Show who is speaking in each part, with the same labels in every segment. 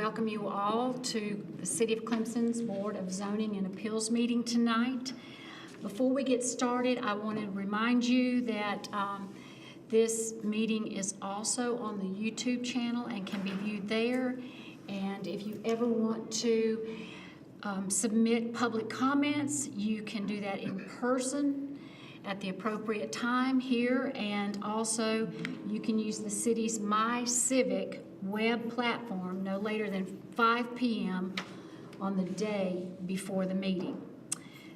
Speaker 1: welcome you all to the City of Clemson's Board of Zoning and Appeals meeting tonight. Before we get started, I want to remind you that this meeting is also on the YouTube channel and can be viewed there. And if you ever want to submit public comments, you can do that in person at the appropriate time here, and also you can use the city's My Civic web platform no later than 5 p.m. on the day before the meeting.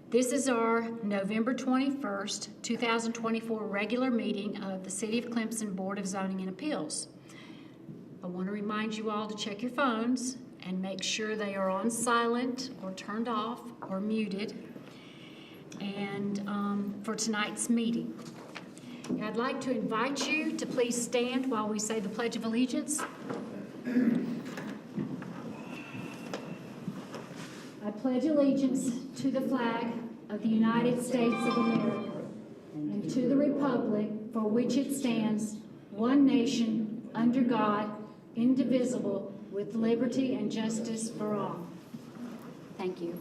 Speaker 1: This is our November 21st, 2024 regular meeting of the City of Clemson Board of Zoning and Appeals. I want to remind you all to check your phones and make sure they are on silent or turned off or muted. And for tonight's meeting, I'd like to invite you to please stand while we say the Pledge of Allegiance. I pledge allegiance to the flag of the United States of America and to the republic for which it stands, one nation, under God, indivisible, with liberty and justice for all. Thank you.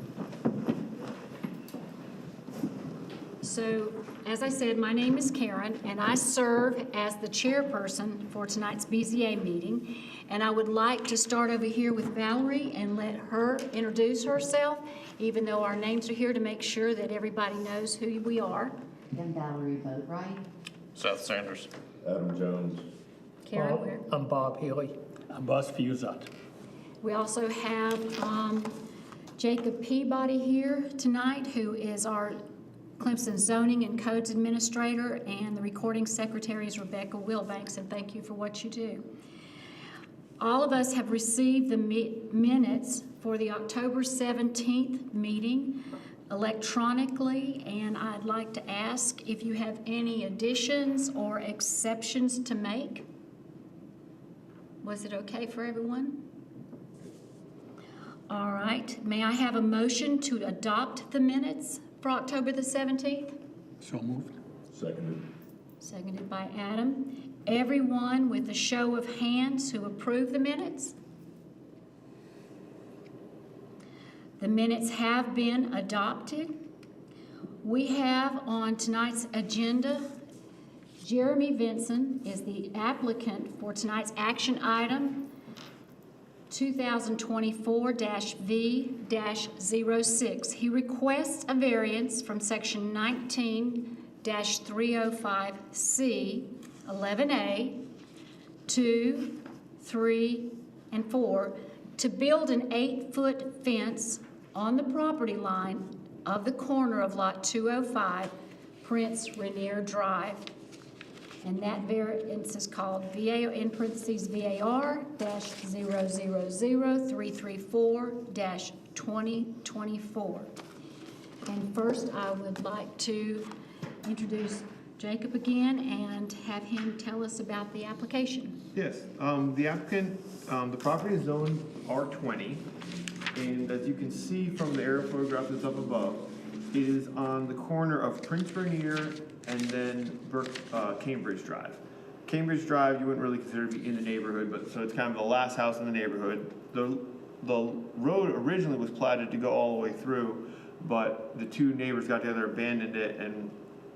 Speaker 1: So, as I said, my name is Karen, and I serve as the chairperson for tonight's BZA meeting. And I would like to start over here with Valerie and let her introduce herself, even though our names are here, to make sure that everybody knows who we are.
Speaker 2: I'm Valerie Boatwright.
Speaker 3: Seth Sanders.
Speaker 4: Adam Jones.
Speaker 1: Karen, where?
Speaker 5: I'm Bob Healy. I'm Buzz Fusat.
Speaker 1: We also have Jacob Peabody here tonight, who is our Clemson Zoning and Codes Administrator, and the recording secretary is Rebecca Wilbanks, and thank you for what you do. All of us have received the minutes for the October 17th meeting electronically, and I'd like to ask if you have any additions or exceptions to make. Was it okay for everyone? All right. May I have a motion to adopt the minutes for October the 17th?
Speaker 5: So moved.
Speaker 4: Seconded.
Speaker 1: Seconded by Adam. Everyone with a show of hands who approve the minutes? The minutes have been adopted. We have on tonight's agenda, Jeremy Vinson is the applicant for tonight's action item 2024-V-06. He requests a variance from section 19-305C 11A 2, 3, and 4 to build an 8-foot fence on the property line of the corner of lot 205 Prince Rainier Drive. And that variance is called VAR, in parentheses, VAR-000-334-2024. And first, I would like to introduce Jacob again and have him tell us about the application.
Speaker 6: Yes, the applicant, the property is zoned R20, and as you can see from the aerial photograph that's up above, it is on the corner of Prince Rainier and then Cambridge Drive. Cambridge Drive, you wouldn't really consider to be in the neighborhood, but so it's kind of the last house in the neighborhood. The road originally was platted to go all the way through, but the two neighbors got together, abandoned it, and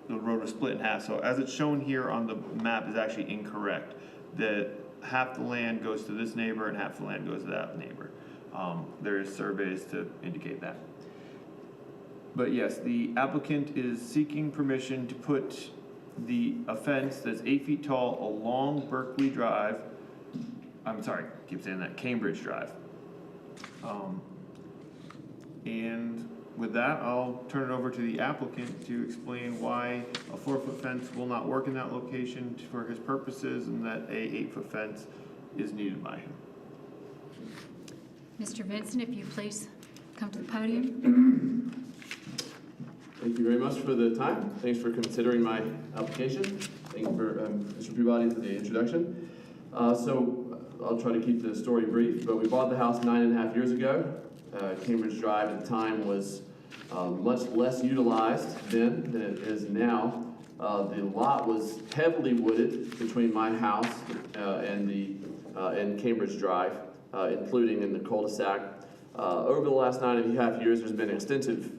Speaker 6: the road was split in half. So as it's shown here on the map is actually incorrect. That half the land goes to this neighbor and half the land goes to that neighbor. There is surveys to indicate that. But yes, the applicant is seeking permission to put a fence that's 8 feet tall along Berkeley Drive. I'm sorry, I keep saying that, Cambridge Drive. And with that, I'll turn it over to the applicant to explain why a 4-foot fence will not work in that location for his purposes, and that a 8-foot fence is needed by him.
Speaker 1: Mr. Vinson, if you please come to the podium.
Speaker 3: Thank you very much for the time. Thanks for considering my application. Thank you for Mr. Peabody for the introduction. So I'll try to keep the story brief, but we bought the house 9.5 years ago. Cambridge Drive at the time was much less utilized then than it is now. The lot was heavily wooded between my house and Cambridge Drive. including in the cul-de-sac. Over the last 9.5 years, there's been extensive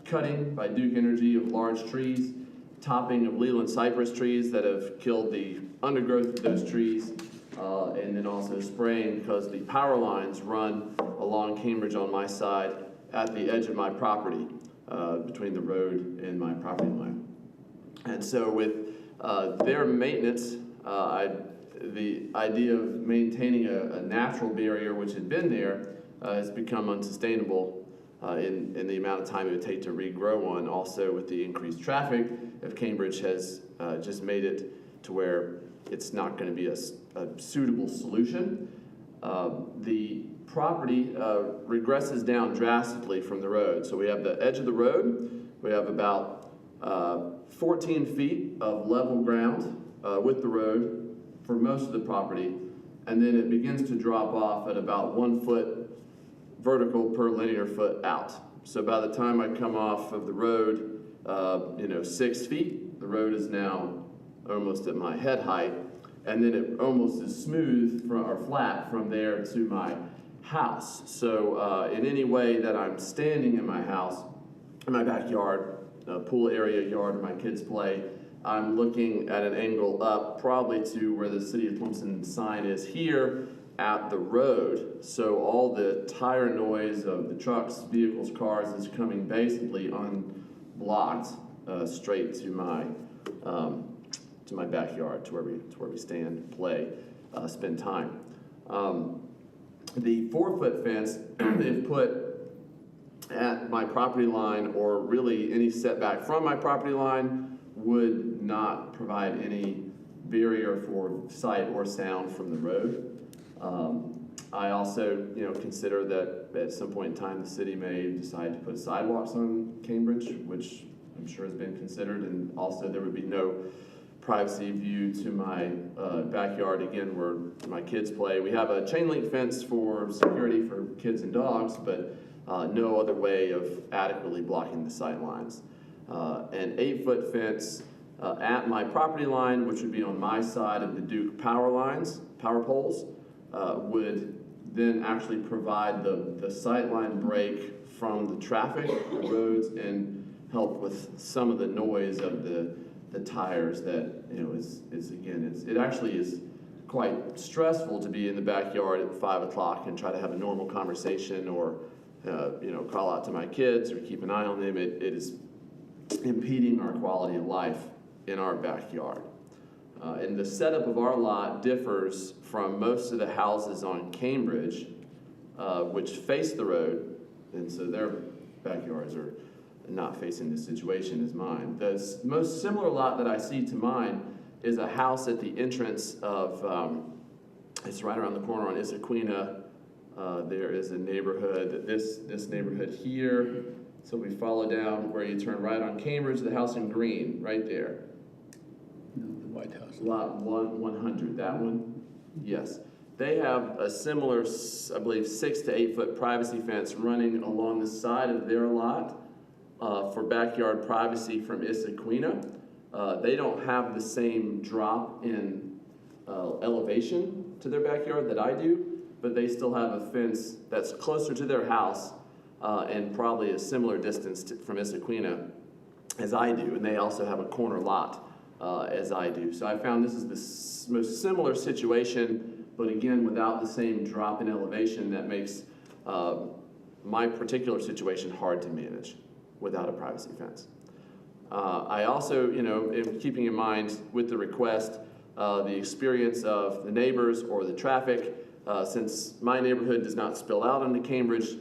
Speaker 3: cutting by Duke Energy of large trees, topping of Leland cypress trees that have killed the undergrowth of those trees, and then also spraying because the power lines run along Cambridge on my side at the edge of my property, between the road and my property line. And so with their maintenance, the idea of maintaining a natural barrier which had been there has become unsustainable in the amount of time it would take to regrow one. Also with the increased traffic of Cambridge has just made it to where it's not going to be a suitable solution. The property regresses down drastically from the road. So we have the edge of the road, we have about 14 feet of level ground with the road for most of the property, and then it begins to drop off at about 1 foot vertical per linear foot out. So by the time I come off of the road, 6 feet, the road is now almost at my head height, and then it almost is smooth or flat from there to my house. So in any way that I'm standing in my house, in my backyard, pool area, yard where my kids play, I'm looking at an angle up probably to where the City of Clemson sign is here at the road. So all the tire noise of the trucks, vehicles, cars is coming basically unblocked straight to my backyard, to where we stand, play, spend time. The 4-foot fence they've put at my property line, or really any setback from my property line, would not provide any barrier for sight or sound from the road. I also, consider that at some point in time the city may decide to put sidewalks on Cambridge, which I'm sure has been considered, and also there would be no privacy view to my backyard, again, where my kids play. We have a chain link fence for security for kids and dogs, but no other way of adequately blocking the sight lines. An 8-foot fence at my property line, which would be on my side of the Duke power poles, would then actually provide the sight line break from the traffic, the roads, and help with some of the noise of the tires that, it actually is quite stressful to be in the backyard at 5 o'clock and try to have a normal conversation or, call out to my kids or keep an eye on them. It is impeding our quality of life in our backyard. And the setup of our lot differs from most of the houses on Cambridge, which face the road, and so their backyards are not facing this situation as mine. The most similar lot that I see to mine is a house at the entrance of, it's right around the corner on Issaquena. There is a neighborhood, this neighborhood here. So we follow down where you turn right on Cambridge, the house in green, right there.
Speaker 5: No, the White House.
Speaker 3: Lot 100, that one? Yes. They have a similar, I believe, 6 to 8 foot privacy fence running along the side of their lot for backyard privacy from Issaquena. They don't have the same drop in elevation to their backyard that I do, but they still have a fence that's closer to their house and probably a similar distance from Issaquena as I do, and they also have a corner lot as I do. So I found this is the most similar situation, but again, without the same drop in elevation that makes my particular situation hard to manage without a privacy fence. I also, am keeping in mind with the request the experience of the neighbors or the traffic. Since my neighborhood does not spill out onto Cambridge,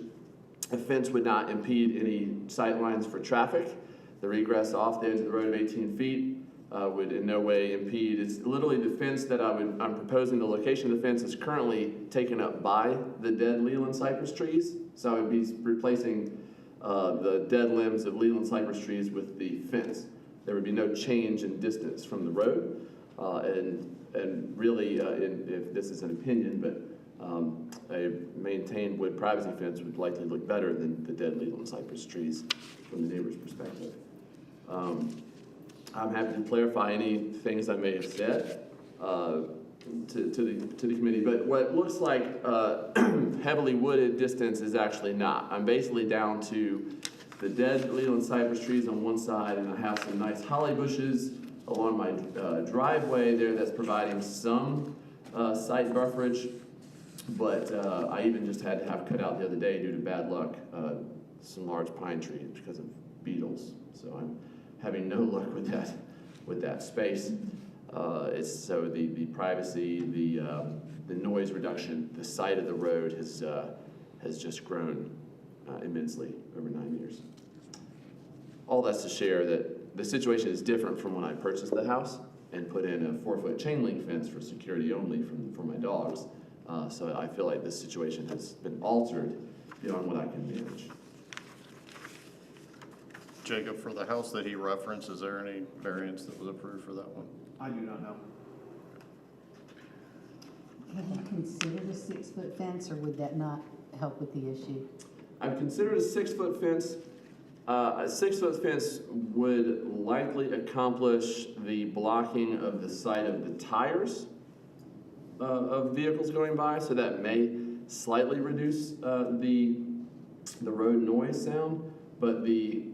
Speaker 3: a fence would not impede any sight lines for traffic. The regress off the edge of the road of 18 feet would in no way impede. It's literally the fence that I'm proposing. The location of the fence is currently taken up by the dead Leland cypress trees. So I would be replacing the dead limbs of Leland cypress trees with the fence. There would be no change in distance from the road. And really, if this is an opinion, but a maintained wood privacy fence would likely look better than the dead Leland cypress trees from the neighbor's perspective. I'm happy to clarify any things I may have said. to the committee, but what looks like heavily wooded distance is actually not. I'm basically down to the dead Leland cypress trees on one side, and I have some nice holly bushes along my driveway there that's providing some site bufferage, but I even just had to have cut out the other day due to bad luck some large pine trees because of beetles. So I'm having no luck with that space. It's so the privacy, the noise reduction, the site of the road has just grown immensely over 9 years. All that's to share that the situation is different from when I purchased the house and put in a 4-foot chain link fence for security only for my dogs. So I feel like this situation has been altered beyond what I can manage.
Speaker 7: Jacob, for the house that he referenced, is there any variance that was approved for that one?
Speaker 6: I do not know.
Speaker 2: Have you considered a 6-foot fence, or would that not help with the issue?
Speaker 3: I've considered a 6-foot fence. A 6-foot fence would likely accomplish the blocking of the side of the tires of vehicles going by, so that may slightly reduce the road noise sound. But the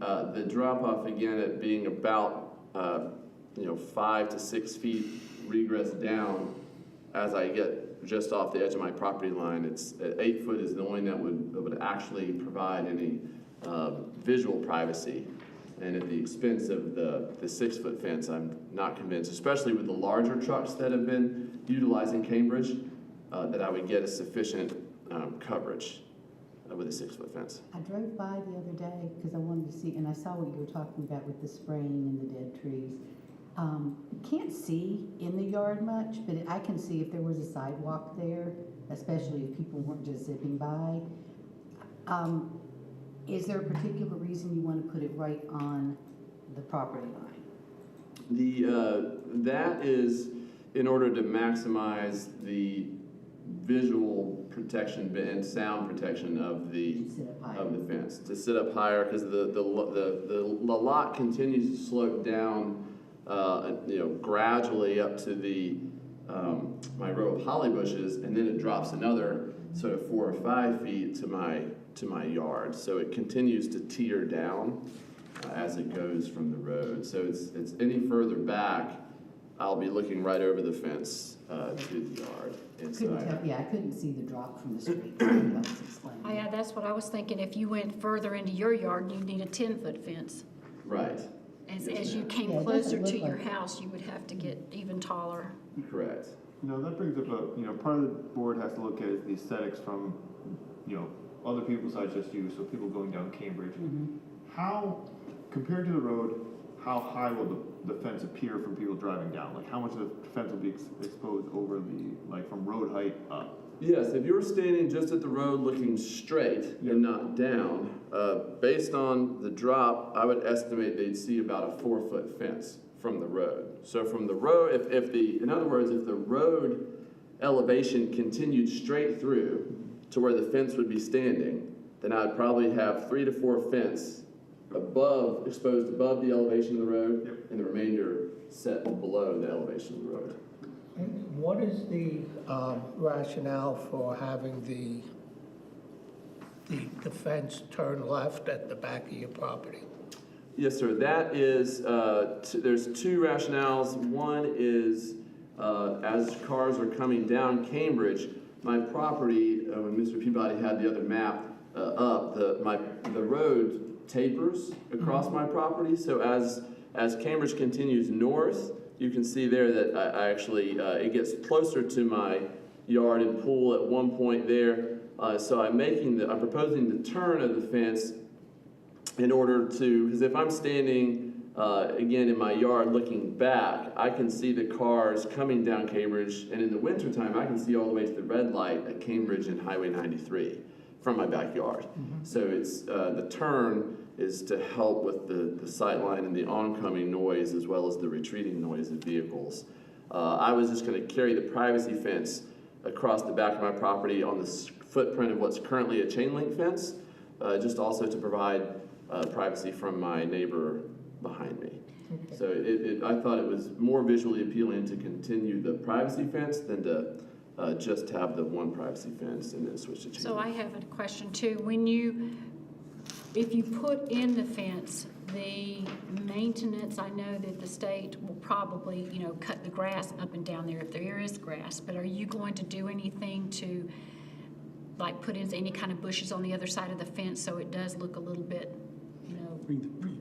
Speaker 3: drop off again at being about 5 to 6 feet regress down as I get just off the edge of my property line. It's 8 foot is the only that would actually provide any visual privacy, and at the expense of the 6-foot fence, I'm not convinced, especially with the larger trucks that have been utilizing Cambridge, that I would get a sufficient coverage with a 6-foot fence.
Speaker 2: I drove by the other day because I wanted to see, and I saw what you were talking about with the spraying and the dead trees. Can't see in the yard much, but I can see if there was a sidewalk there, especially if people weren't just zipping by. Is there a particular reason you want to put it right on the property line?
Speaker 3: That is in order to maximize the visual protection and sound protection of the fence, to sit up higher, because the lot continues to slope down, gradually up to my row of holly bushes, and then it drops another sort of 4 or 5 feet to my yard. So it continues to teeter down as it goes from the road. So it's any further back, I'll be looking right over the fence to the yard.
Speaker 2: I couldn't see the drop from the street. That was explained.
Speaker 1: Yeah, that's what I was thinking. If you went further into your yard, you'd need a 10-foot fence.
Speaker 3: Right.
Speaker 1: As you came
Speaker 2: Yeah, it
Speaker 1: closer
Speaker 2: doesn't
Speaker 1: to
Speaker 2: look
Speaker 1: your
Speaker 2: like
Speaker 1: house, you would have to get even taller.
Speaker 3: Correct.
Speaker 6: That brings up part of the board has to look at the aesthetics from, other people besides just you, so people going down Cambridge. How, compared to the road, how high will the fence appear from people driving down? Like, how much of the fence will be exposed over from road height up?
Speaker 3: Yes, if you're standing just at the road looking straight and not down, based on the drop, I would estimate they'd see about a 4-foot fence from the road. So from the road, in other words, if the road elevation continued straight through to where the fence would be standing, then I'd probably have 3 to 4 fence exposed above the elevation of the road, and the remainder set below the elevation of the road.
Speaker 8: And what is the rationale for having the fence turn left at the back of your property?
Speaker 3: Yes, sir. That is, there's 2 rationales. One is, as cars are coming down Cambridge, my property, when Mr. Peabody had the other map up, the road tapers across my property. So as Cambridge continues north, you can see there that I actually, it gets closer to my yard and pool at one point there. So I'm proposing the turn of the fence in order to, because if I'm standing again in my yard looking back, I can see the cars coming down Cambridge, and in the wintertime I can see all the way to the red light at Cambridge and Highway 93 from my backyard. So it's the turn is to help with the sight line and the oncoming noise as well as the retreating noise of vehicles. I was just going to carry the privacy fence across the back of my property on the footprint of what's currently a chain link fence, just also to provide privacy from my neighbor behind me. So I thought it was more visually appealing to continue the privacy fence than to just have the one privacy fence and then switch to chain.
Speaker 1: So I have a question too. If you put in the fence, the maintenance, I know that the state will probably, cut the grass up and down there if there is grass, but are you going to do anything to, like, put in any kind of bushes on the other side of the fence so it does look a little bit,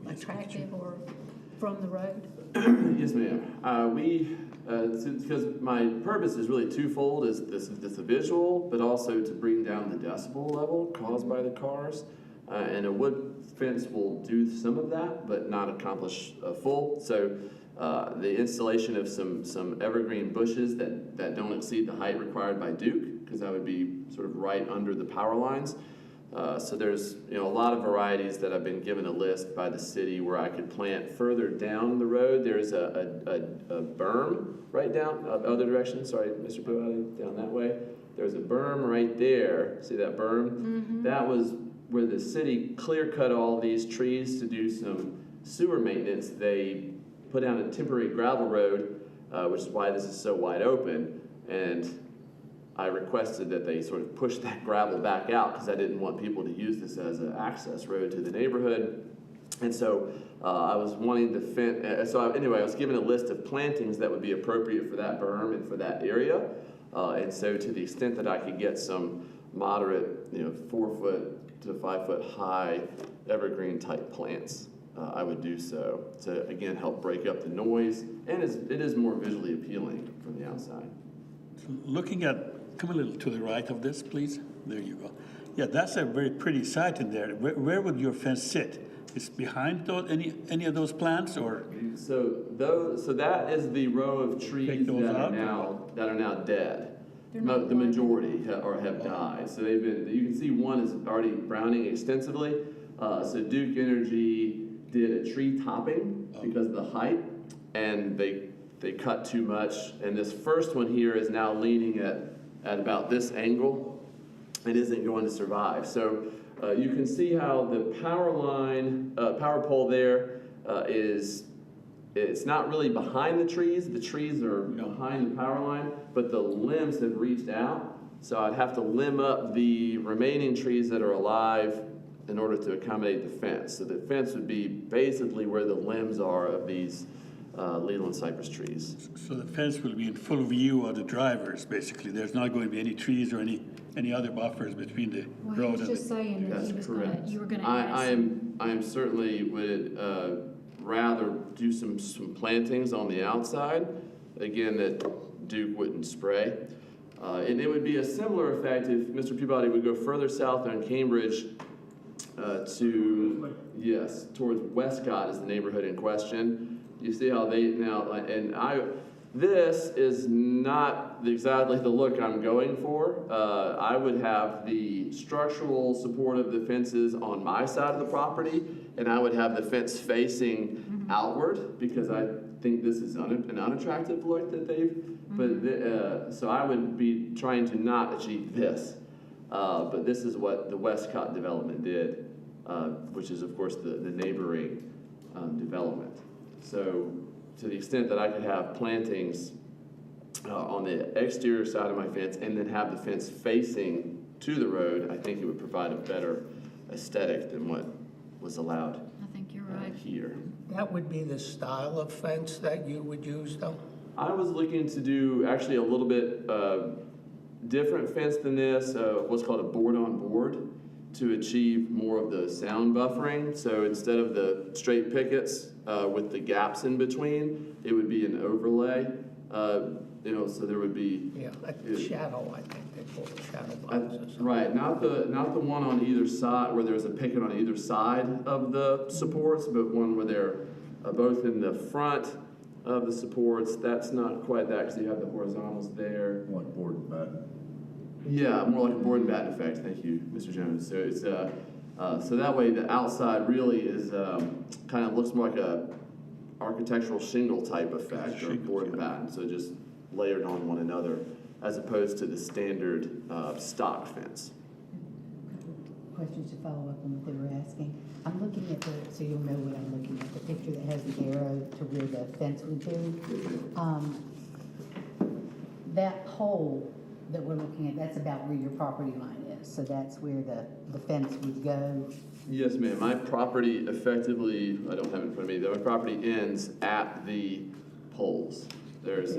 Speaker 1: attractive or from the road?
Speaker 3: Yes, ma'am. Because my purpose is really twofold: is this a visual, but also to bring down the decibel level caused by the cars. And a wood fence will do some of that, but not accomplish full. So the installation of some evergreen bushes that don't exceed the height required by Duke, because that would be sort of right under the power lines. So there's a lot of varieties that I've been given a list by the city where I could plant further down the road. There's a berm right down the other direction. Sorry, Mr. Pivati, down that way. There's a berm right there. See that berm? Mm-hmm. That was where the city clear cut all these trees to do some sewer maintenance. They put down a temporary gravel road, which is why this is so wide open. And I requested that they sort of push that gravel back out because I didn't want people to use this as an access road to the neighborhood. And so I was wanting to fence. Anyway, I was given a list of plantings that would be appropriate for that berm and for that area. And so to the extent that I could get some moderate, 4 foot to 5 foot high evergreen type plants, I would do so to again help break up the noise, and it is more visually appealing from the outside.
Speaker 5: Looking at, come a little to the right of this, please. There you go. Yeah, that's a very pretty site in there. Where would your fence sit? Is behind those, any of those plants, or?
Speaker 3: So that is the row of trees
Speaker 5: those
Speaker 3: that
Speaker 5: out?
Speaker 3: are now dead.
Speaker 1: Not
Speaker 3: The majority have died. So they've been. You can see one is already browning extensively. So Duke Energy did a tree topping because of the height, and they cut too much. And this first one here is now leaning at about this angle. It isn't going to survive. So you can see how the power pole there is. It's not really behind the trees. The trees are behind the power line, but the limbs have reached out. So I'd have to limb up the remaining trees that are alive in order to accommodate the fence. So the fence would be basically where the limbs are of these Leland cypress trees.
Speaker 5: So the fence will be in full view of the drivers, basically. There's not going to be any trees or any other buffers between the
Speaker 1: Well, he
Speaker 5: road
Speaker 1: was
Speaker 5: and
Speaker 1: just
Speaker 5: the...
Speaker 1: saying that
Speaker 3: That's correct.
Speaker 1: you were gonna ask.
Speaker 3: I am certainly would rather do some plantings on the outside, again, that Duke wouldn't spray. And it would be a similar effect if Mr. Peabody would go further south on Cambridge towards Westcott is the neighborhood in question. You see how they now, this is not exactly the look I'm going for. I would have the structural support of the fences on my side of the property, and I would have the fence facing outward because I think this is an unattractive look that they've, so I would be trying to not achieve this. But this is what the Westcott development did, which is of course the neighboring development. So to the extent that I could have plantings on the exterior side of my fence and then have the fence facing to the road, I think it would provide a better aesthetic than what was allowed
Speaker 1: I think you're right.
Speaker 3: here.
Speaker 8: That would be the style of fence that you would use, though?
Speaker 3: I was looking to do actually a little bit different fence than this, what's called a board-on-board, to achieve more of the sound buffering. So instead of the straight pickets with the gaps in between, it would be an overlay. So there would be
Speaker 8: Yeah, a shadow, I think they call it shadow boxes or something.
Speaker 3: right, not the one on either side where there's a picket on either side of the supports, but one where they're both in the front of the supports. That's not quite that because you have the horizontals there.
Speaker 4: Like board and batten.
Speaker 3: Yeah, more like a board and batten effect. Thank you, Mr. Jones. So it's so that way the outside really is kind of looks more like a architectural shingle type effect or board and batten. So just layered on one another as opposed to the standard stock fence.
Speaker 2: questions to follow up on what they were asking. I'm looking at so you'll know what I'm looking at, the picture that has the arrow to where the fence would be. That pole that we're looking at, that's about where your property line is, so that's where the fence would go.
Speaker 3: Yes, ma'am. My property effectively, I don't have it in front of me, my property ends at the poles. There's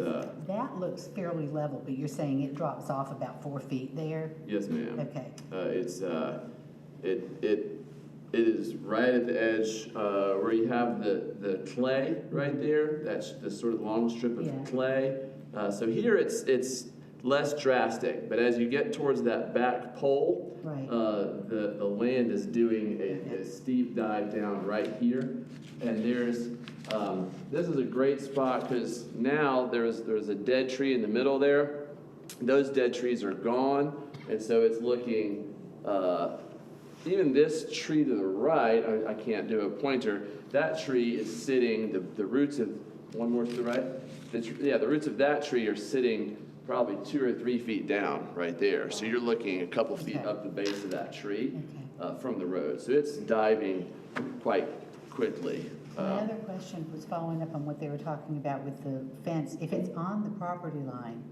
Speaker 2: That looks fairly level, but you're saying it drops off about 4 feet there?
Speaker 3: yes, ma'am.
Speaker 2: Okay,
Speaker 3: It is right at the edge where you have the clay right there. That's the sort of long strip of
Speaker 2: Yeah.
Speaker 3: clay. So here it's less drastic, but as you get towards that back pole,
Speaker 2: Right.
Speaker 3: the land is doing a steep dive down right here, and there's this is a great spot because now there's a dead tree in the middle there. Those dead trees are gone, and so it's looking. Even this tree to the right, I can't do a pointer. That tree is sitting. The roots of one more to the right. The roots of that tree are sitting probably 2 or 3 feet down right there. So you're looking a couple feet up the base of that tree from the road. So it's diving quite quickly.
Speaker 2: my other question was following up on what they were talking about with the fence. If it's on the property line,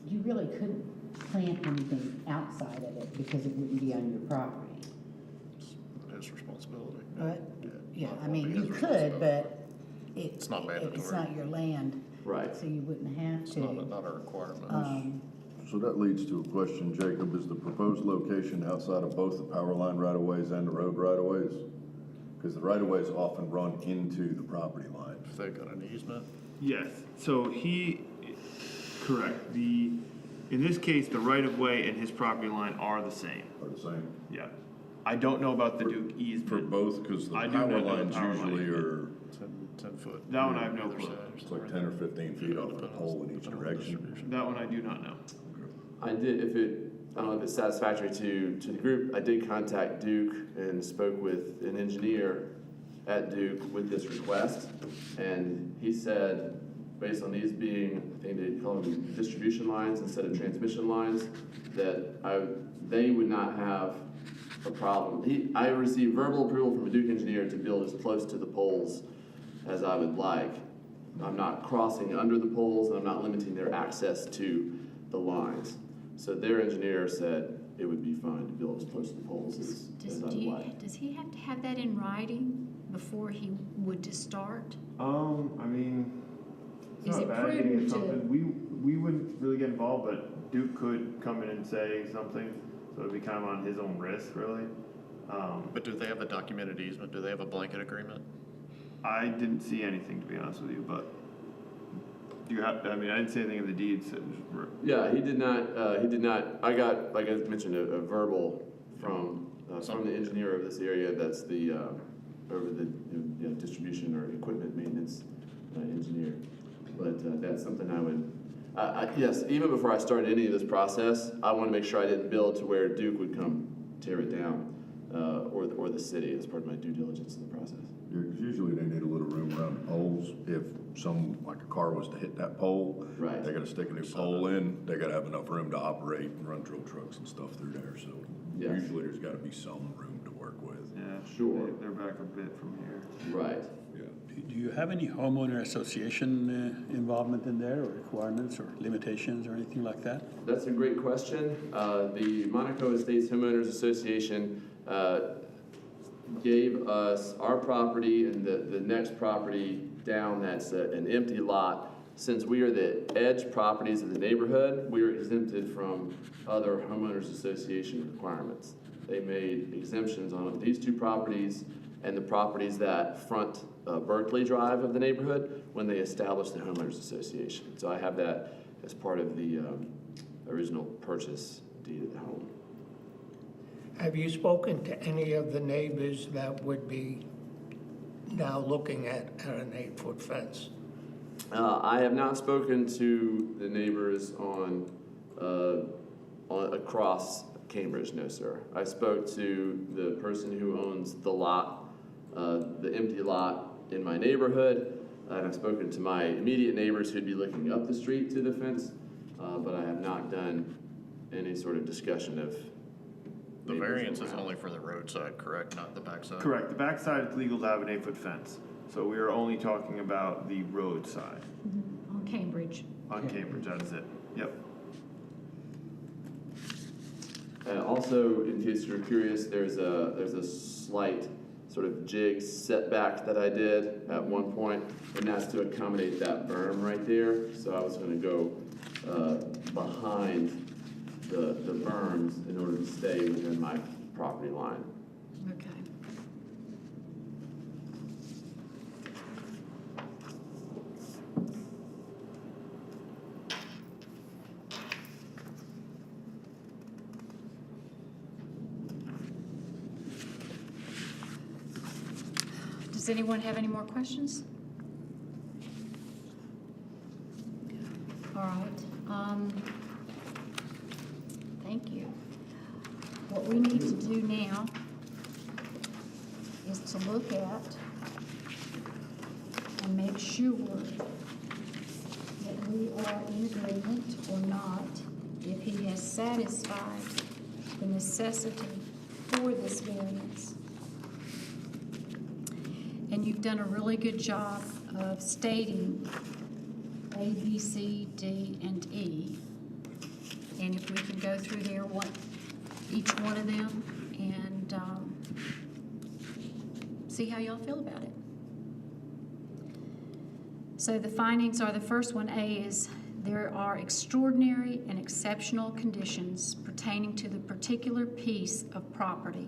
Speaker 2: you really couldn't plant anything outside of it because it wouldn't be on your property.
Speaker 7: His responsibility.
Speaker 2: Right? Yeah,
Speaker 7: Not
Speaker 2: I mean,
Speaker 7: his
Speaker 2: you could,
Speaker 7: responsibility.
Speaker 2: but
Speaker 7: It's not
Speaker 2: it's
Speaker 7: mandatory.
Speaker 2: not your land.
Speaker 3: Right.
Speaker 2: So you wouldn't have
Speaker 7: It's
Speaker 2: to.
Speaker 7: not a requirement.
Speaker 4: So that leads to a question, Jacob, is the proposed location outside of both the power line right-of-ways and the road right-of-ways? Because the right-of-ways often run into the property line.
Speaker 7: If they've got an easement,
Speaker 6: Yes, so correct, in this case, the right-of-way and his property line are the same,
Speaker 4: Are the same?
Speaker 6: yeah. I don't know about the Duke
Speaker 4: For
Speaker 6: easement.
Speaker 4: both, because the
Speaker 6: I do
Speaker 4: power
Speaker 6: not know the
Speaker 4: lines
Speaker 6: power line.
Speaker 4: usually are,
Speaker 7: 10 foot.
Speaker 6: That one I have no
Speaker 7: Either
Speaker 6: clue.
Speaker 7: side or
Speaker 4: it's like
Speaker 7: something
Speaker 4: 10 or 15 feet off the
Speaker 7: Depending on-
Speaker 4: pole in each
Speaker 7: depending on the
Speaker 4: direction.
Speaker 7: distribution.
Speaker 6: That one I do not know.
Speaker 3: I did, I don't know if it's satisfactory to the group, I did contact Duke and spoke with an engineer at Duke with this request. And he said, based on these being, I think they call them distribution lines instead of transmission lines, that they would not have a problem. I received verbal approval from a Duke engineer to build as close to the poles as I would like. I'm not crossing under the poles, and I'm not limiting their access to the lines. So their engineer said it would be fine to build as close to the poles as I would like.
Speaker 1: Does he have to have that in writing before he would to start?
Speaker 6: I mean, it's
Speaker 1: Is
Speaker 6: not
Speaker 1: it
Speaker 6: bad getting
Speaker 1: prudent
Speaker 6: it
Speaker 1: to-
Speaker 6: something, we wouldn't really get involved, but Duke could come in and say something, so it'd be kind of on his own risk, really.
Speaker 7: But do they have a documented easement? Do they have a blanket agreement?
Speaker 6: I didn't see anything, to be honest with you, but do you have, I mean, I didn't see anything in the deeds.
Speaker 3: Yeah, he did not, I got, like I mentioned, a verbal from the engineer of this area, that's the, over the, distribution or equipment maintenance engineer. But that's something I would, yes, even before I started any of this process, I want to make sure I didn't build to where Duke would come tear it down, or the city as part of my due diligence in the process.
Speaker 4: Yeah, 'cause usually they need a little room around the poles. If like a car was to hit that pole,
Speaker 3: Right.
Speaker 4: they gotta stick a new pole in, they gotta have enough room to operate and run drill trucks and stuff through there, so
Speaker 3: Yes.
Speaker 4: usually there's gotta be some room to work with.
Speaker 6: Yeah,
Speaker 3: Sure.
Speaker 6: They're back a bit from here.
Speaker 3: Right.
Speaker 4: Yeah.
Speaker 5: Do you have any homeowner association involvement in there, or requirements, or limitations, or anything like that?
Speaker 3: That's a great question. The Monaco Estates Homeowners Association gave us our property and the next property down that's an empty lot. Since we are the edge properties of the neighborhood, we are exempted from other homeowners association requirements. They made exemptions on these two properties and the properties that front Berkeley Drive of the neighborhood when they established the homeowners association. So I have that as part of the original purchase deed of the home.
Speaker 8: Have you spoken to any of the neighbors that would be now looking at an 8-foot fence?
Speaker 3: I have not spoken to the neighbors on across Cambridge, no, sir. I spoke to the person who owns the lot, the empty lot in my neighborhood, and I've spoken to my immediate neighbors who'd be looking up the street to the fence, but I have not done any sort of discussion of
Speaker 7: The
Speaker 3: neighbors
Speaker 7: variance is
Speaker 3: around.
Speaker 7: only for the roadside, correct, not the backside?
Speaker 6: Correct, the backside it's legal to have an 8-foot fence, so we are only talking about the roadside
Speaker 1: On Cambridge.
Speaker 6: on Cambridge, that is it, yep.
Speaker 3: And also, in case you're curious, there's a slight sort of jig setback that I did at one point, and that's to accommodate that berm right there. So I was gonna go behind the berms in order to stay within my property line.
Speaker 1: Okay. Does anyone have any more questions? All right. Thank you. What we need to do now is to look at and make sure that we are in agreement or not, if he has satisfied the necessity for this variance. And you've done a really good job of stating A, B, C, D, and E. And if we can go through there, each one of them, and see how y'all feel about it. So the findings are, the first one, A, is there are extraordinary and exceptional conditions pertaining to the particular piece of property.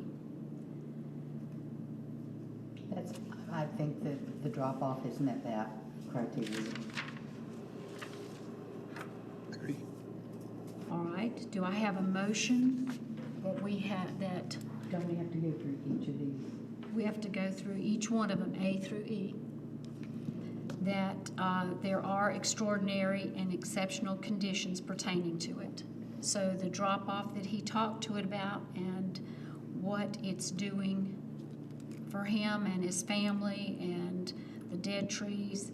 Speaker 2: I think that the drop-off has met that criteria.
Speaker 5: Agree.
Speaker 1: All right, do I have a motion that we have, that
Speaker 2: Don't we have to go through each of these?
Speaker 1: we have to go through each one of them, A through E, that there are extraordinary and exceptional conditions pertaining to it. So the drop-off that he talked to it about and what it's doing for him and his family and the dead trees,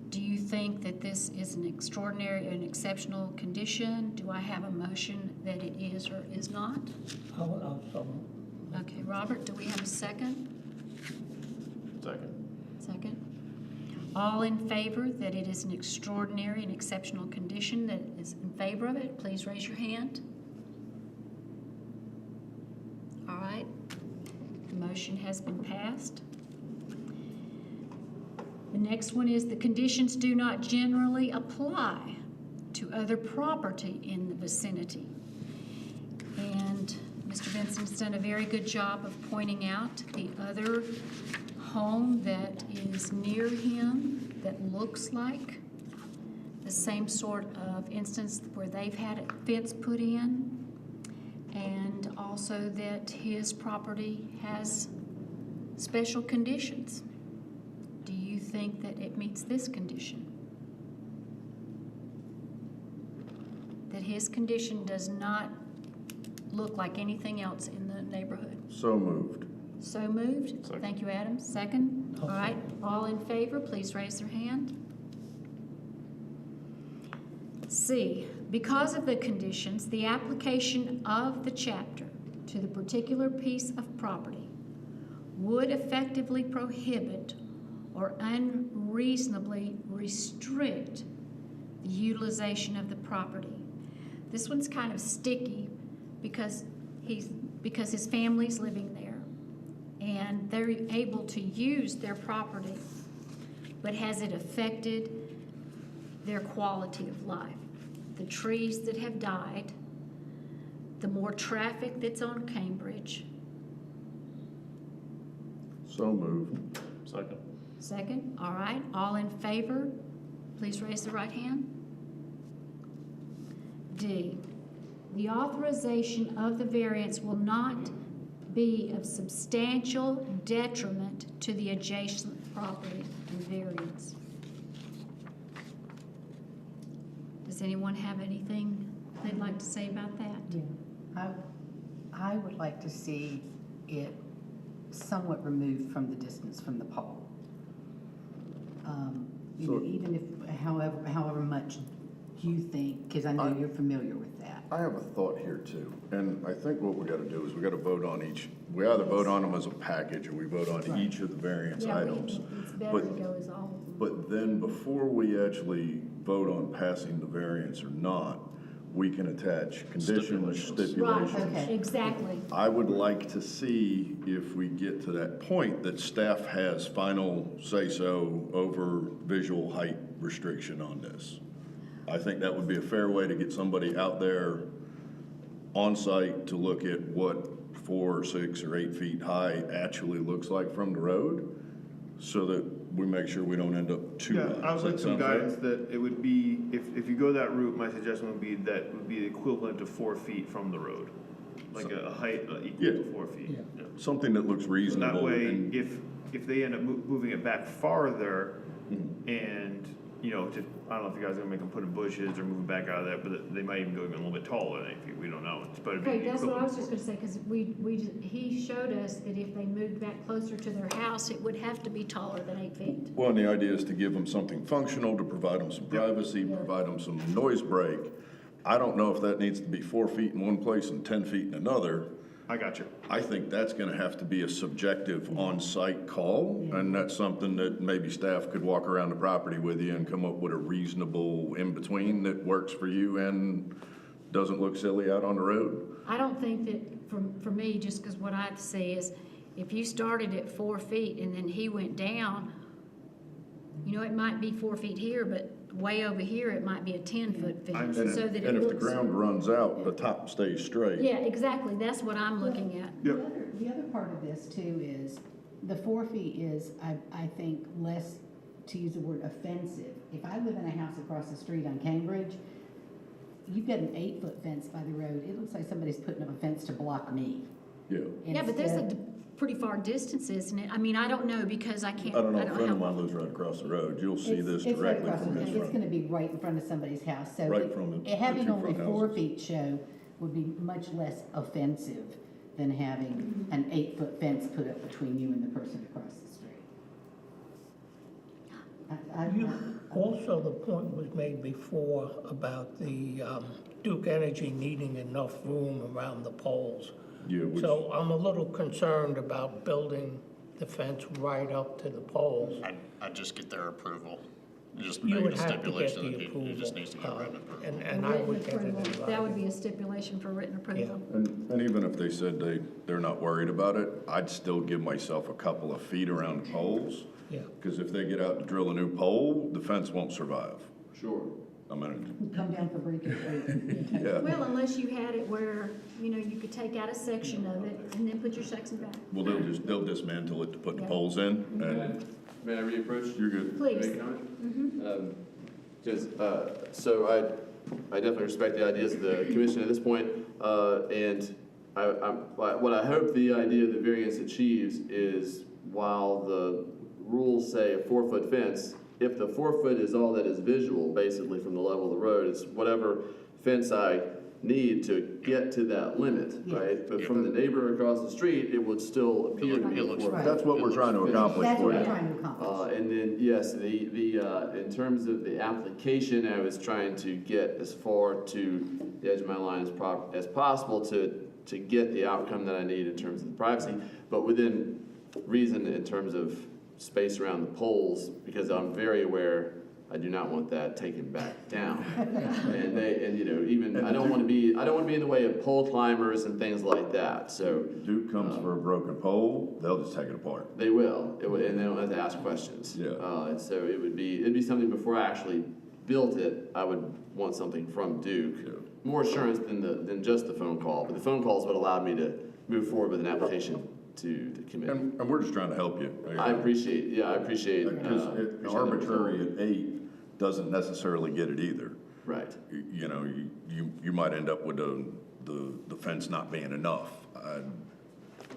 Speaker 1: do you think that this is an extraordinary and exceptional condition? Do I have a motion that it is or is not?
Speaker 8: I'll
Speaker 1: Okay, Robert, do we have a second?
Speaker 7: Second.
Speaker 1: Second. All in favor that it is an extraordinary and exceptional condition that is in favor of it, please raise your hand. All right, the motion has been passed. The next one is the conditions do not generally apply to other property in the vicinity. And Mr. Benson's done a very good job of pointing out the other home that is near him that looks like the same sort of instance where they've had a fence put in, and also that his property has special conditions. Do you think that it meets this condition? That his condition does not look like anything else in the neighborhood?
Speaker 4: So moved.
Speaker 1: So moved.
Speaker 7: Second.
Speaker 1: Thank you, Adam. Second. All right, all in favor, please raise their hand. C, because of the conditions, the application of the chapter to the particular piece of property would effectively prohibit or unreasonably restrict the utilization of the property. This one's kind of sticky because his family's living there and they're able to use their property, but has it affected their quality of life? The trees that have died, the more traffic that's on Cambridge.
Speaker 4: So moved.
Speaker 7: Second.
Speaker 1: Second, all right, all in favor, please raise the right hand. D, the authorization of the variance will not be of substantial detriment to the adjacent property and variance. Does anyone have anything they'd like to say about that?
Speaker 2: Yeah. I would like to see it somewhat removed from the distance from the pole. You know,
Speaker 4: So-
Speaker 2: even if, however much you think, because I know you're familiar with that.
Speaker 4: I have a thought here too, and I think what we gotta do is we gotta vote on each, we either vote on them as a package or we vote on each of the variance
Speaker 1: Yeah,
Speaker 4: items.
Speaker 1: it's better
Speaker 4: But-
Speaker 1: to go as all of them.
Speaker 4: But then before we actually vote on passing the variance or not, we can attach conditions, stipulations.
Speaker 1: Right,
Speaker 2: Okay.
Speaker 1: exactly.
Speaker 4: I would like to see if we get to that point that staff has final say-so over visual height restriction on this. I think that would be a fair way to get somebody out there on site to look at what 4 or 6 or 8 feet high actually looks like from the road, so that we make sure we don't end up too high.
Speaker 6: Yeah, I
Speaker 4: Does
Speaker 6: would
Speaker 4: that
Speaker 6: like some
Speaker 4: sound fair?
Speaker 6: guidance that it would be, if you go that route, my suggestion would be that would be the equivalent to 4 feet from the road. Like a height equal
Speaker 4: Yeah.
Speaker 6: to 4 feet. Yeah.
Speaker 4: Something that looks
Speaker 6: So
Speaker 4: reasonable.
Speaker 6: that way,
Speaker 4: and-
Speaker 6: if they end up moving it back farther
Speaker 4: Mm-hmm.
Speaker 6: and, you know, just, I don't know if you guys are gonna make them put in bushes or move back out of that, but they might even go even a little bit taller than 8 feet, we don't know. But it'd be
Speaker 1: Okay, that's what I was
Speaker 6: equivalent.
Speaker 1: just gonna say, because he showed us that if they moved back closer to their house, it would have to be taller than 8 feet.
Speaker 4: Well, and the idea is to give them something functional, to provide them some privacy,
Speaker 1: Yeah.
Speaker 4: provide them some noise break. I don't know if that needs to be 4 feet in one place and 10 feet in another.
Speaker 6: I got you.
Speaker 4: I think that's gonna have to be a subjective on-site call, and that's something that maybe staff could walk around the property with you and come up with a reasonable in-between that works for you and doesn't look silly out on the road.
Speaker 1: I don't think that, for me, just because what I see is, if you started at 4 feet and then he went down, you know, it might be 4 feet here, but way over here, it might be a 10-foot fence,
Speaker 6: And-
Speaker 1: so that it
Speaker 4: And if the
Speaker 1: looks.
Speaker 4: ground runs out, the top stays straight.
Speaker 1: Yeah, exactly, that's what I'm looking at.
Speaker 6: Yep.
Speaker 2: The other part of this too is, the 4 feet is, I think, less, to use the word offensive. If I live in a house across the street on Cambridge, you've got an 8-foot fence by the road, it looks like somebody's putting up a fence to block me.
Speaker 4: Yeah.
Speaker 1: Yeah, but there's a
Speaker 2: Instead-
Speaker 1: pretty far distance, isn't it? I mean, I don't know, because I can't.
Speaker 4: I don't know, a
Speaker 1: know
Speaker 4: friend
Speaker 1: how-
Speaker 4: of mine lives right across the road. You'll see
Speaker 2: It's-
Speaker 4: this
Speaker 2: it's right
Speaker 4: directly
Speaker 2: across
Speaker 4: from
Speaker 2: the-
Speaker 4: his
Speaker 2: It's
Speaker 4: front.
Speaker 2: gonna be right in front of somebody's house, so.
Speaker 4: Right from the
Speaker 2: Having
Speaker 4: two
Speaker 2: only
Speaker 4: front
Speaker 2: 4
Speaker 4: houses.
Speaker 2: feet show would be much less offensive than having an 8-foot fence put up between you and the person across the street.
Speaker 8: Also, the point was made before about the Duke Energy needing enough room around the poles.
Speaker 4: Yeah, which,
Speaker 8: So I'm a little concerned about building the fence right up to the poles.
Speaker 7: I'd just get their approval. Just
Speaker 8: You
Speaker 7: make
Speaker 8: would
Speaker 7: it a
Speaker 8: have to get
Speaker 7: stipulation
Speaker 8: the
Speaker 7: that
Speaker 8: approval.
Speaker 7: he just needs to get written approval.
Speaker 8: And I would get it
Speaker 1: Written
Speaker 8: in
Speaker 1: approval. That would
Speaker 8: writing.
Speaker 1: be a stipulation for written approval.
Speaker 4: and even if they said they're not worried about it, I'd still give myself a couple of feet around the poles.
Speaker 8: Yeah.
Speaker 4: Because if they get out to drill a new pole, the fence won't survive.
Speaker 3: Sure.
Speaker 4: I mean,
Speaker 2: Come down for Breaker Street.
Speaker 4: yeah.
Speaker 1: Well, unless you had it where, you know, you could take out a section of it and then put your section back.
Speaker 4: Well, they'll dismantle it to put the
Speaker 1: Yeah.
Speaker 4: poles in, and
Speaker 3: May I reapproach?
Speaker 4: you're good.
Speaker 1: Please.
Speaker 3: Make a comment? Just, so I definitely respect the ideas of the commission at this point, and what I hope the idea of the variance achieves is, while the rules say a 4-foot fence, if the 4 foot is all that is visual, basically from the level of the road, it's whatever fence I need to get to that limit, right? But from the neighbor across the street, it would still appear to be
Speaker 7: It
Speaker 3: a
Speaker 7: looks
Speaker 3: 4 foot.
Speaker 4: That's what we're trying to accomplish
Speaker 2: That's
Speaker 4: for
Speaker 2: what
Speaker 4: you.
Speaker 2: we're trying to accomplish.
Speaker 3: And then, yes, in terms of the application, I was trying to get as far to the edge of my line as possible to get the outcome that I need in terms of the privacy, but within reason in terms of space around the poles, because I'm very aware I do not want that taken back down. And you know, even, I don't want to be in the way of pole climbers and things like that, so.
Speaker 4: Duke comes for a broken pole, they'll just take it apart.
Speaker 3: They will, and they don't have to ask questions.
Speaker 4: Yeah.
Speaker 3: And so it'd be something before I actually built it, I would want something from Duke.
Speaker 4: Yeah.
Speaker 3: More assurance than just the phone call, but the phone call is what allowed me to move forward with an application to the committee.
Speaker 4: And we're just trying to help you.
Speaker 3: I appreciate.
Speaker 4: Because arbitrary at 8 doesn't necessarily get it either.
Speaker 3: Right.
Speaker 4: You know, you might end up with the fence not being enough.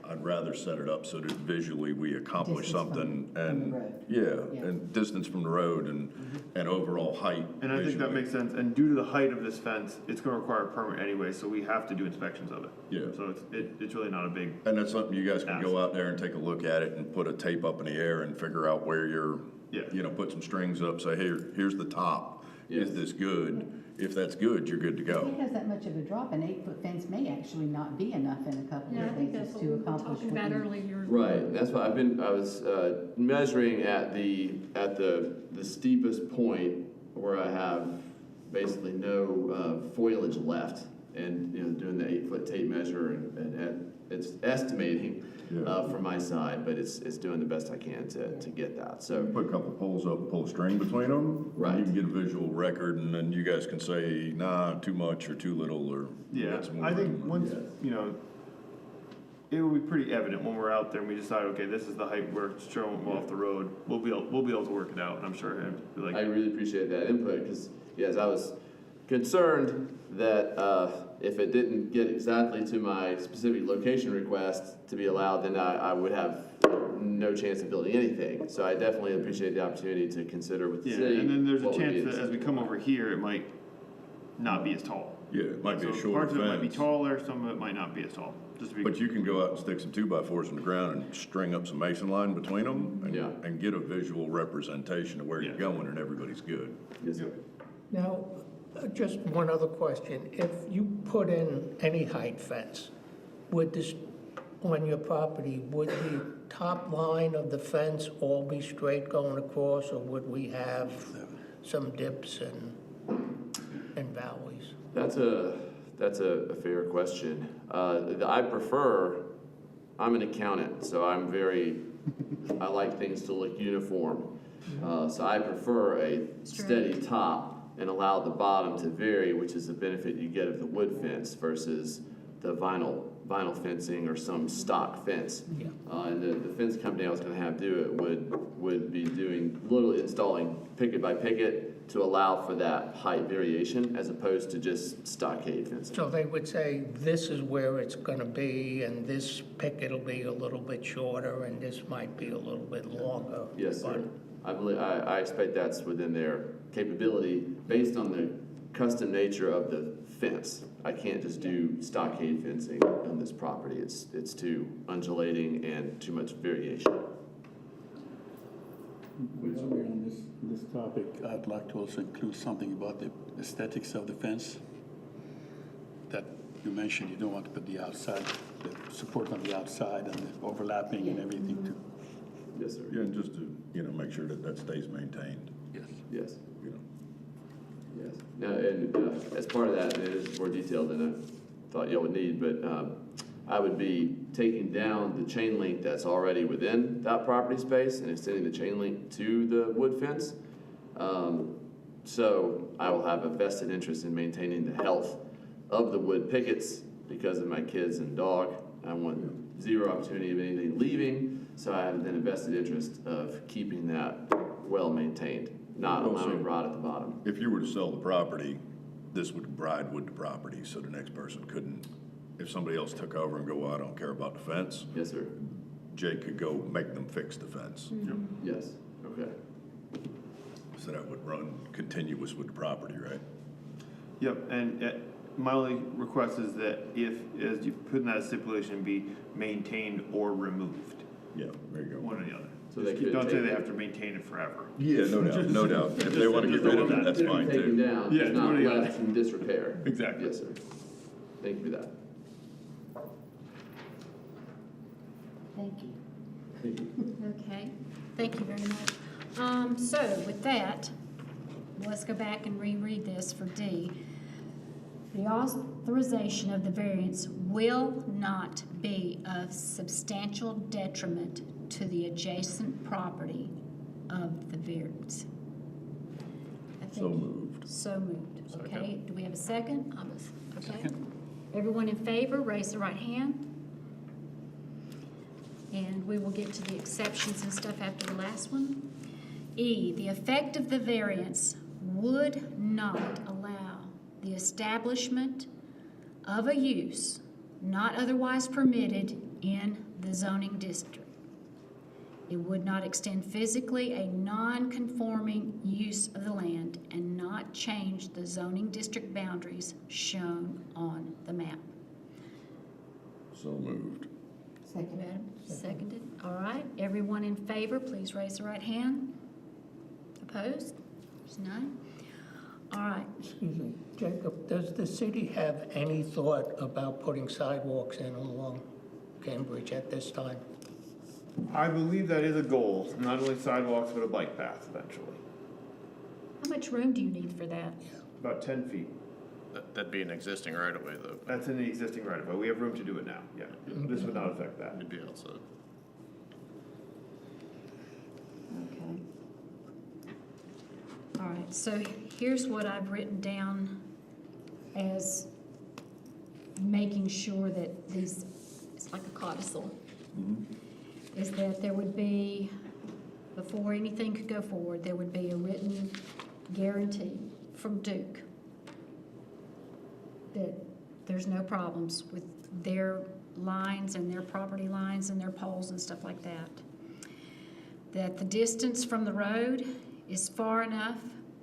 Speaker 4: I'd rather set it up so that visually we accomplish
Speaker 2: Distance from-
Speaker 4: something
Speaker 2: from the
Speaker 4: and,
Speaker 2: road.
Speaker 4: yeah,
Speaker 2: Yeah.
Speaker 4: and distance from the road and overall height.
Speaker 6: And I think that
Speaker 4: visually.
Speaker 6: makes sense, and due to the height of this fence, it's gonna require a permit anyway, so we have to do inspections of it.
Speaker 4: Yeah.
Speaker 6: So it's really not a big,
Speaker 4: And that's something you guys can go out there and take a look at it and put a tape up in the air and figure out where you're,
Speaker 6: Yeah.
Speaker 4: you know, put some strings up, say, here's the top.
Speaker 3: Yes.
Speaker 4: is this good? If that's good, you're good to
Speaker 2: If it
Speaker 4: go.
Speaker 2: has that much of a drop, an 8-foot fence may actually not be enough in a couple
Speaker 1: Yeah, I
Speaker 2: of
Speaker 1: think that's
Speaker 2: places
Speaker 1: what we
Speaker 2: to
Speaker 1: were
Speaker 2: accomplish
Speaker 1: talking
Speaker 2: what
Speaker 1: about
Speaker 2: you.
Speaker 1: earlier.
Speaker 3: Right, that's why I was measuring at the steepest point where I have basically no foliage left, and doing the 8-foot tape measure and it's estimating from my side, but it's doing the best I can to get that. So
Speaker 4: Put a couple poles up, pull a string between them.
Speaker 3: Right.
Speaker 4: You can get a visual record, and then you guys can say, nah, too much or too little, or.
Speaker 6: Yeah,
Speaker 4: that's more
Speaker 6: I think
Speaker 4: room.
Speaker 6: once, it will be pretty evident when we're out there and we decide, okay, this is the height we're showing off the road. We'll be able to work it out, and I'm sure
Speaker 3: I really appreciate that input because, yes, I was concerned that if it didn't get exactly to my specific location request to be allowed, then I would have no chance of building anything. So I definitely appreciate the opportunity to consider with the
Speaker 6: Yeah,
Speaker 3: city.
Speaker 6: and then there's a
Speaker 3: what would be
Speaker 6: chance that as we come
Speaker 3: acceptable.
Speaker 6: over here, it might not be as tall.
Speaker 4: Yeah, it might be a
Speaker 6: So
Speaker 4: shorter
Speaker 6: parts of it might be
Speaker 4: fence.
Speaker 6: taller, some of it might not be as tall, just to be.
Speaker 4: But you can go out and stick some 2x4s in the ground and string up some mason line between them
Speaker 3: Yeah.
Speaker 4: and get a visual representation of where you're
Speaker 6: Yeah.
Speaker 4: going, and everybody's good.
Speaker 3: Yes, sir.
Speaker 8: Now, just one other question. If you put in any height fence, would this, on your property, would the top line of the fence all be straight going across, or would we have some dips and valleys?
Speaker 3: That's a fair question. I'm an accountant, so I like things to look uniform. So I prefer a steady top and allow the bottom to vary, which is the benefit you get of the wood fence versus the vinyl fencing or some stock fence.
Speaker 8: Yeah.
Speaker 3: And the fence company I was gonna have do it would be doing literally installing picket by picket to allow for that height variation as opposed to just stockade fencing.
Speaker 8: So they would say, this is where it's gonna be, and this picket will be a little bit shorter, and this might be a little bit longer.
Speaker 3: Yes, sir.
Speaker 8: But
Speaker 3: I expect that's within their capability based on the custom nature of the fence. I can't just do stockade fencing on this property. It's too undulating and too much variation.
Speaker 5: While we're on this topic, I'd like to also include something about the aesthetics of the fence. That you mentioned, you don't want to put the outside, the support on the outside and the overlapping and everything too.
Speaker 3: Yes, sir.
Speaker 4: Yeah, and just to, make sure that stays maintained,
Speaker 5: Yes.
Speaker 3: Yes,
Speaker 4: you know.
Speaker 3: yes. Now, and as part of that, it is more detailed than I thought y'all would need, but I would be taking down the chain link that's already within that property space and extending the chain link to the wood fence. So I will have a vested interest in maintaining the health of the wood pickets because of my kids and dog. I want zero opportunity of anything leaving, so I have then a vested interest of keeping that well maintained, not allowing rot at the bottom.
Speaker 4: If you were to sell the property, this would ride with the property, so the next person couldn't, if somebody else took over and go, well, I don't care about the fence,
Speaker 3: Yes, sir.
Speaker 4: Jake could go make them fix the fence.
Speaker 3: Yes, okay.
Speaker 4: So that would run continuous with the property, right?
Speaker 6: Yep, and my only request is that if, as you put in that stipulation, be maintained or removed,
Speaker 4: Yeah, there you go.
Speaker 6: one or the other.
Speaker 3: So they could
Speaker 6: Don't say
Speaker 3: take
Speaker 6: they
Speaker 3: it.
Speaker 6: have to maintain it forever.
Speaker 4: Yeah, no doubt, no doubt. If they want to get rid of it, that's fine
Speaker 3: Taken
Speaker 4: too.
Speaker 3: down,
Speaker 6: Yeah,
Speaker 3: it's not
Speaker 6: one or the
Speaker 3: left in disrepair.
Speaker 6: Exactly.
Speaker 3: Yes, sir. Thank you for that.
Speaker 2: Thank you.
Speaker 3: Thank you.
Speaker 1: Okay, thank you very much. So with that, let's go back and reread this for D. The authorization of the variance will not be of substantial detriment to the adjacent property of the variance. I
Speaker 4: So
Speaker 1: think-
Speaker 4: moved.
Speaker 1: So moved, okay.
Speaker 6: Second.
Speaker 1: Do we have a second? Okay.
Speaker 5: Second.
Speaker 1: Everyone in favor, raise the right hand. And we will get to the exceptions and stuff after the last one. E, the effect of the variance would not allow the establishment of a use not otherwise permitted in the zoning district. It would not extend physically a non-conforming use of the land and not change the zoning district boundaries shown on the map.
Speaker 4: So moved.
Speaker 2: Second.
Speaker 1: Madam, seconded. All right, everyone in favor, please raise the right hand. Opposed? There's none. All right.
Speaker 8: Excuse me, Jacob, does the city have any thought about putting sidewalks in along Cambridge at this time?
Speaker 6: I believe that is a goal, not only sidewalks, but a bike path eventually.
Speaker 1: How much room do you need for that?
Speaker 6: About 10 feet.
Speaker 7: That'd be an existing right of way though.
Speaker 6: That's in the existing right of way. We have room to do it now, yeah. This would not affect that.
Speaker 7: It'd be outside.
Speaker 1: Okay. All right, so here's what I've written down as making sure that these, it's like a codicil, is that there would be, before anything could go forward, there would be a written guarantee from Duke that there's no problems with their lines and their property lines and their poles and stuff like that. That the distance from the road is far enough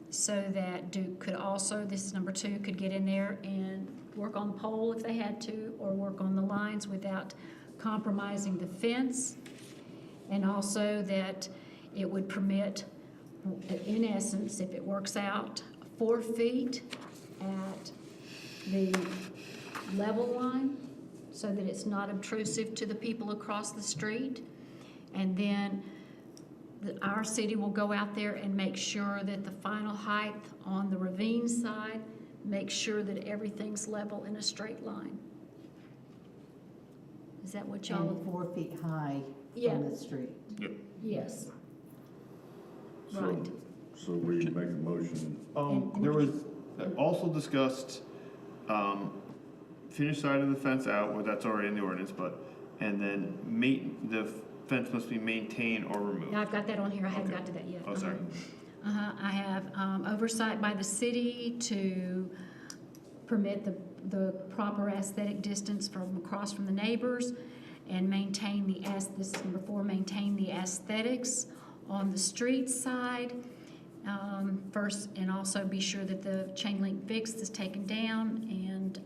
Speaker 1: so that Duke could also, this is number 2, could get in there and work on the pole if they had to, or work on the lines without compromising the fence. And also that it would permit, in essence, if it works out, 4 feet at the level line so that it's not obtrusive to the people across the street. And then our city will go out there and make sure that the final height on the ravine side, make sure that everything's level in a straight line. Is that what y'all?
Speaker 2: And 4 feet high
Speaker 1: Yeah.
Speaker 2: from the street.
Speaker 1: Yes.
Speaker 4: So-
Speaker 1: Right.
Speaker 4: So we make a motion,
Speaker 6: There was also discussed, finish side of the fence out, well, that's already in the ordinance, but, and then the fence must be maintained or removed.
Speaker 1: Now, I've got that on here, I hadn't
Speaker 6: Okay.
Speaker 1: got to that yet.
Speaker 6: Oh, sorry.
Speaker 1: I have oversight by the city to permit the proper aesthetic distance from across from the neighbors and maintain this is number 4, maintain the aesthetics on the street side. First, and also be sure that the chain link fix is taken down and,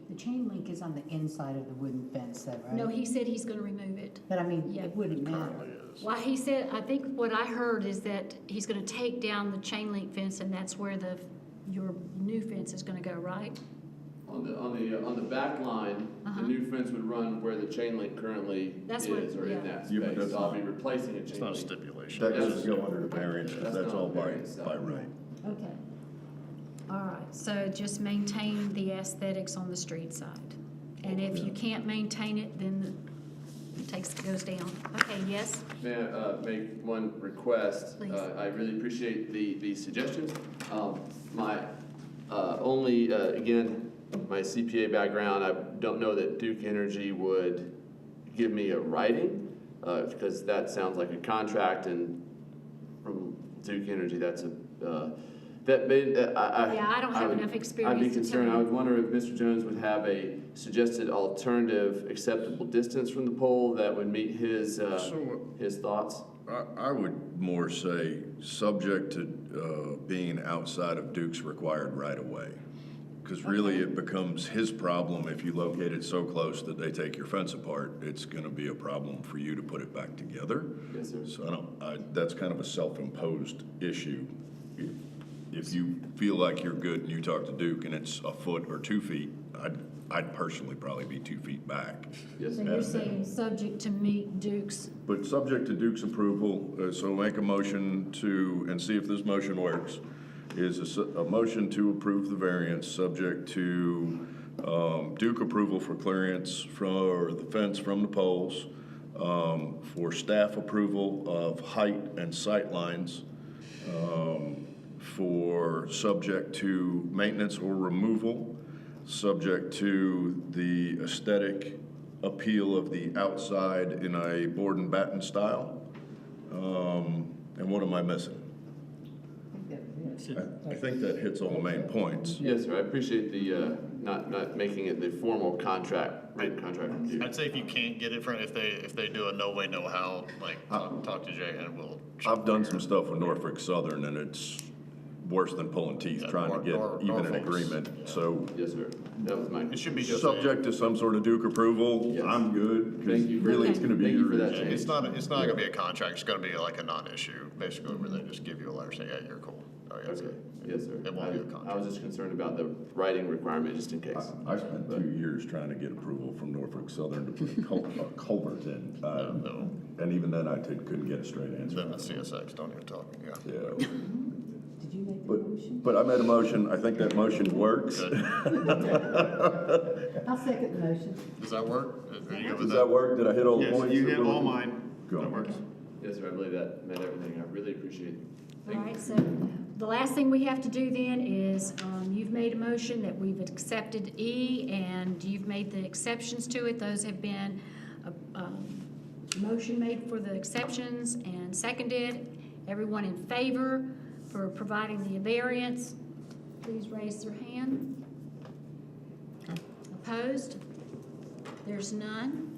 Speaker 2: The chain link is on the inside of the wooden fence, though, right?
Speaker 1: no, he said he's gonna remove it.
Speaker 2: But I mean,
Speaker 1: Yeah.
Speaker 2: it wouldn't matter.
Speaker 1: Well, he said, I think what I heard is that he's gonna take down the chain link fence and that's where your new fence is gonna go, right?
Speaker 3: On the back line,
Speaker 1: Uh-huh.
Speaker 3: the new fence would run where the chain link currently
Speaker 1: That's
Speaker 3: is,
Speaker 1: what-
Speaker 3: or in
Speaker 1: yeah.
Speaker 3: that
Speaker 4: Yeah, but
Speaker 3: space.
Speaker 4: that's
Speaker 3: So I'll be
Speaker 4: not-
Speaker 3: replacing a
Speaker 7: It's
Speaker 3: chain
Speaker 7: not a
Speaker 3: link.
Speaker 7: stipulation.
Speaker 4: that doesn't go under the variance, because that's all by
Speaker 3: variance,
Speaker 4: right.
Speaker 1: Okay. All right, so just maintain the aesthetics on the street side. And if you can't maintain it, then it goes down. Okay, yes?
Speaker 3: May I make one request?
Speaker 1: Please.
Speaker 3: I really appreciate the suggestions. My only, again, my CPA background, I don't know that Duke Energy would give me a writing, because that sounds like a contract, and from Duke Energy, that's a, that made,
Speaker 1: I don't have
Speaker 3: would-
Speaker 1: enough experience
Speaker 3: I'd be
Speaker 1: to tell
Speaker 3: concerned,
Speaker 1: you.
Speaker 3: I would wonder if Mr. Jones would have a suggested alternative acceptable distance from the pole that would meet his thoughts.
Speaker 4: I would more say, subject to being outside of Duke's required right-of-way. Because really, it becomes his problem if you locate it so close that they take your fence apart. It's gonna be a problem for you to put it back together.
Speaker 3: Yes, sir.
Speaker 4: So that's kind of a self-imposed issue. If you feel like you're good and you talk to Duke and it's a foot or 2 feet, I'd personally probably be 2 feet back.
Speaker 3: Yes,
Speaker 1: So
Speaker 3: sir.
Speaker 1: you're saying subject to meet Duke's,
Speaker 4: But subject to Duke's approval, so make a motion to, and see if this motion works, is a motion to approve the variance, subject to Duke approval for clearance for the fence from the poles, for staff approval of height and sight lines, for subject to maintenance or removal, subject to the aesthetic appeal of the outside in a board and batten style. And what am I missing? I think that hits all the main points.
Speaker 3: Yes, sir, I appreciate the, not making it the formal written contract with you.
Speaker 7: I'd say if you can't get it from, if they do a no way, no how, like, talk to Jay and we'll.
Speaker 4: I've done some stuff with Norfolk Southern and it's worse than pulling teeth trying to get even an agreement, so.
Speaker 3: Yes, sir. That was my.
Speaker 7: It should be just.
Speaker 4: Subject to some sort of Duke approval,
Speaker 3: Yes.
Speaker 4: I'm good, because
Speaker 3: Thank you.
Speaker 4: really it's gonna be
Speaker 3: Thank you
Speaker 4: your
Speaker 3: for that
Speaker 4: issue.
Speaker 3: change.
Speaker 7: It's not gonna be a contract, it's gonna be like a non-issue, basically, where they just give you a letter saying, yeah, you're cool. Oh, yeah, it's
Speaker 3: Okay,
Speaker 7: good.
Speaker 3: yes, sir.
Speaker 7: It won't be a
Speaker 3: I was
Speaker 7: contract.
Speaker 3: just concerned about the writing requirement, just in case.
Speaker 4: I spent 2 years trying to get approval from Norfolk Southern to put a culvert in,
Speaker 7: No.
Speaker 4: and even then I couldn't get a straight answer.
Speaker 7: Then the CSX, don't even talk, yeah.
Speaker 4: Yeah.
Speaker 2: Did you make the motion?
Speaker 4: But I made a motion, I think that motion works.
Speaker 7: Good.
Speaker 2: I'll second the motion.
Speaker 7: Does that work? Are you good with
Speaker 4: Does
Speaker 7: that?
Speaker 4: that work? Did I hit all the
Speaker 6: Yes,
Speaker 4: points?
Speaker 6: you
Speaker 4: that
Speaker 6: hit
Speaker 4: we're
Speaker 6: all
Speaker 4: looking-
Speaker 6: mine.
Speaker 4: Go.
Speaker 6: That works.
Speaker 3: Yes, sir, I believe that meant everything. I really appreciate it.
Speaker 1: All
Speaker 3: Thank you.
Speaker 1: right, so the last thing we have to do then is, you've made a motion that we've accepted E, and you've made the exceptions to it. Those have been, motion made for the exceptions and seconded. Everyone in favor for providing the variance, please raise their hand. Opposed? There's none.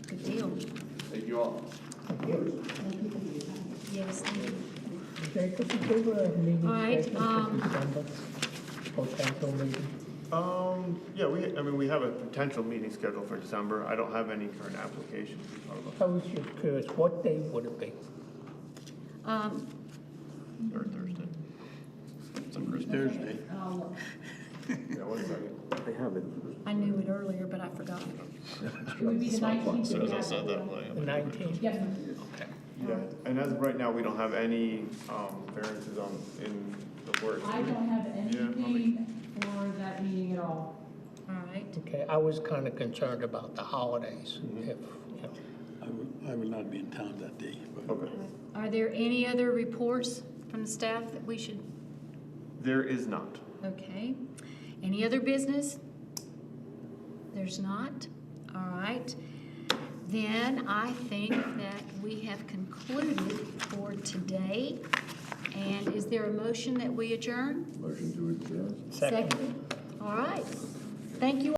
Speaker 1: Good deal.
Speaker 3: Thank you all.
Speaker 1: Yes, thank you.
Speaker 8: Jacob, did you give a meeting
Speaker 1: All right,
Speaker 8: schedule for December? Potential meeting?
Speaker 6: Yeah, we have a potential meeting scheduled for December. I don't have any current applications.
Speaker 8: I was just curious, what day would it be?
Speaker 7: Or Thursday? It's on Christmas.
Speaker 5: Thursday.
Speaker 6: Yeah, one second.
Speaker 1: I knew it earlier, but I forgot.
Speaker 9: It would be the 19th.
Speaker 7: As soon as I said that,
Speaker 8: The 19th?
Speaker 9: Yes, sir.
Speaker 6: Yeah, and as of right now, we don't have any, variances in the works.
Speaker 9: I don't have
Speaker 6: Yeah,
Speaker 9: anything for that meeting at all.
Speaker 1: All right.
Speaker 8: Okay, I was kind of concerned about the holidays, if, you know.
Speaker 5: I will not be in town that day, but
Speaker 6: Okay.
Speaker 1: Are there any other reports from the staff that we should,
Speaker 6: There is not.
Speaker 1: okay. Any other business? There's not? All right. Then I think that we have concluded for today. And is there a motion that we adjourn?
Speaker 4: Motion to adjourn.
Speaker 8: Second.
Speaker 1: All right. Thank you.